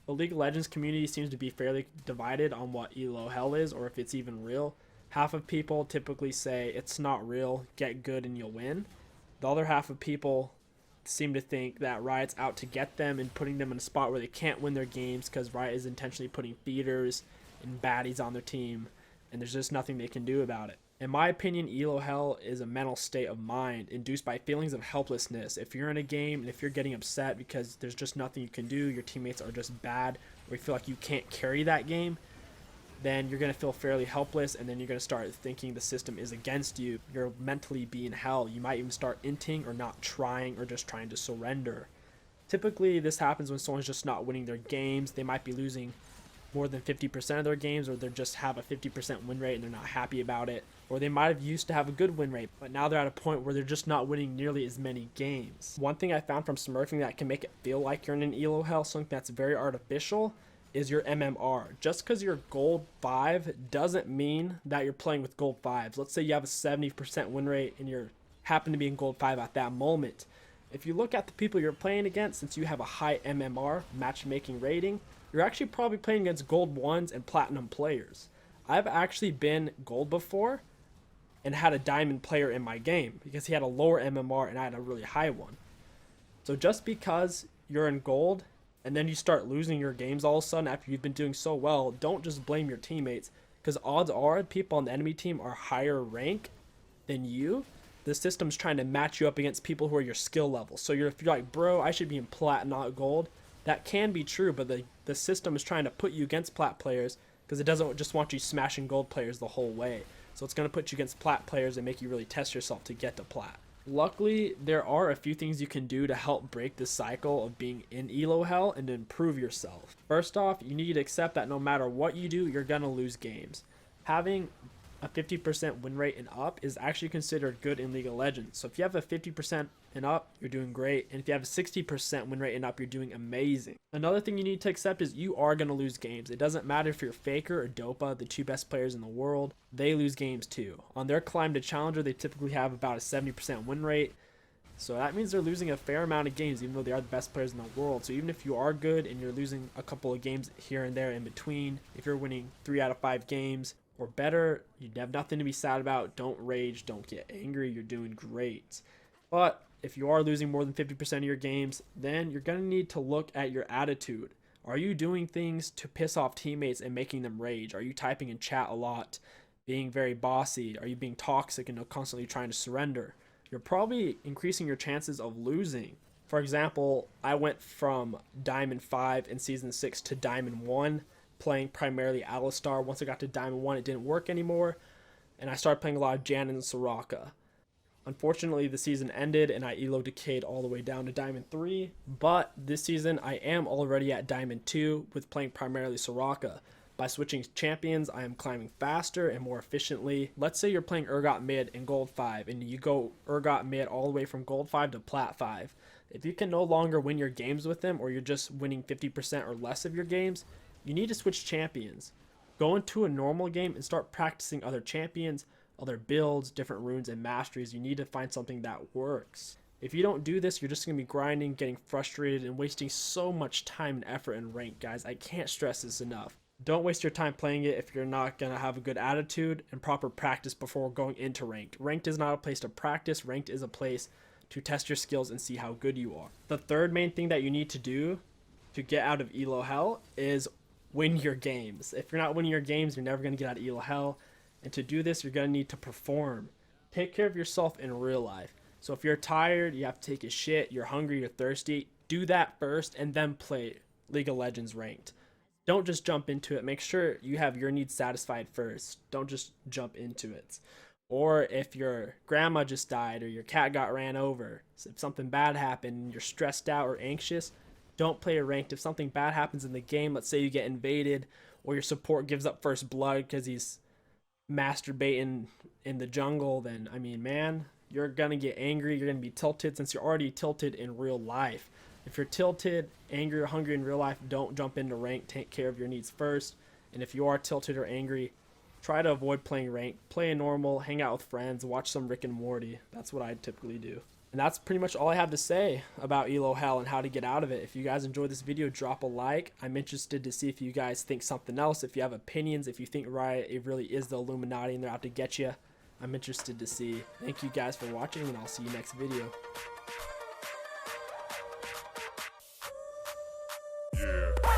The League of Legends community seems to be fairly divided on what Elo Hell is or if it's even real. Half of people typically say it's not real, get good and you'll win. The other half of people seem to think that Riot's out to get them and putting them in a spot where they can't win their games because Riot is intentionally putting feeders and baddies on their team, and there's just nothing they can do about it. In my opinion, Elo Hell is a mental state of mind induced by feelings of helplessness. If you're in a game and if you're getting upset because there's just nothing you can do, your teammates are just bad, or you feel like you can't carry that game, then you're going to feel fairly helpless, and then you're going to start thinking the system is against you. You'll mentally be in hell. You might even start inting or not trying or just trying to surrender. Typically, this happens when someone's just not winning their games. They might be losing more than 50% of their games, or they just have a 50% win rate and they're not happy about it. Or they might have used to have a good win rate, but now they're at a point where they're just not winning nearly as many games. One thing I found from smurfing that can make it feel like you're in an Elo Hell, something that's very artificial, is your MMR. Just because you're gold 5 doesn't mean that you're playing with gold 5s. Let's say you have a 70% win rate and you happen to be in gold 5 at that moment. If you look at the people you're playing against, since you have a high MMR, matchmaking rating, you're actually probably playing against gold 1s and platinum players. I've actually been gold before and had a diamond player in my game because he had a lower MMR and I had a really high one. So just because you're in gold and then you start losing your games all of a sudden after you've been doing so well, don't just blame your teammates, because odds are people on the enemy team are higher rank than you. The system's trying to match you up against people who are your skill level. So if you're like, bro, I should be in plat, not gold, that can be true, but the system is trying to put you against plat players because it doesn't just want you smashing gold players the whole way. So it's going to put you against plat players and make you really test yourself to get to plat. Luckily, there are a few things you can do to help break the cycle of being in Elo Hell and to improve yourself. First off, you need to accept that no matter what you do, you're going to lose games. Having a 50% win rate and up is actually considered good in League of Legends. So if you have a 50% and up, you're doing great. And if you have a 60% win rate and up, you're doing amazing. Another thing you need to accept is you are going to lose games. It doesn't matter if you're Faker or Dopa, the two best players in the world. They lose games too. On their climb to Challenger, they typically have about a 70% win rate. So that means they're losing a fair amount of games, even though they are the best players in the world. So even if you are good and you're losing a couple of games here and there in between, if you're winning 3 out of 5 games or better, you have nothing to be sad about. Don't rage, don't get angry, you're doing great. But if you are losing more than 50% of your games, then you're going to need to look at your attitude. Are you doing things to piss off teammates and making them rage? Are you typing in chat a lot, being very bossy? Are you being toxic and constantly trying to surrender? You're probably increasing your chances of losing. For example, I went from Diamond 5 in Season 6 to Diamond 1, playing primarily Alistar. Once I got to Diamond 1, it didn't work anymore, and I started playing a lot of Jan and Soraka. Unfortunately, the season ended, and I elo decayed all the way down to Diamond 3, but this season I am already at Diamond 2 with playing primarily Soraka. By switching champions, I am climbing faster and more efficiently. Let's say you're playing Urgot mid in Gold 5, and you go Urgot mid all the way from Gold 5 to Plat 5. If you can no longer win your games with them, or you're just winning 50% or less of your games, you need to switch champions. Go into a normal game and start practicing other champions, other builds, different runes, and masteries. You need to find something that works. If you don't do this, you're just going to be grinding, getting frustrated, and wasting so much time and effort in rank, guys. I can't stress this enough. Don't waste your time playing it if you're not going to have a good attitude and proper practice before going into ranked. Ranked is not a place to practice. Ranked is a place to test your skills and see how good you are. The third main thing that you need to do to get out of Elo Hell is win your games. If you're not winning your games, you're never going to get out of Elo Hell. And to do this, you're going to need to perform. Take care of yourself in real life. So if you're tired, you have to take a shit, you're hungry, you're thirsty, do that first and then play League of Legends ranked. Don't just jump into it. Make sure you have your needs satisfied first. Don't just jump into it. Or if your grandma just died or your cat got ran over, so if something bad happened and you're stressed out or anxious, don't play a ranked. If something bad happens in the game, let's say you get invaded or your support gives up first blood because he's masturbating in the jungle, then, I mean, man, you're going to get angry. You're going to be tilted since you're already tilted in real life. If you're tilted, angry, or hungry in real life, don't jump into rank. Take care of your needs first. And if you are tilted or angry, try to avoid playing rank. Play a normal, hang out with friends, watch some Rick and Morty. That's what I typically do. And that's pretty much all I have to say about Elo Hell and how to get out of it. If you guys enjoyed this video, drop a like. I'm interested to see if you guys think something else, if you have opinions, if you think Riot, it really is the Illuminati and they're out to get you. I'm interested to see. Thank you guys for watching, and I'll see you next video. Yeah.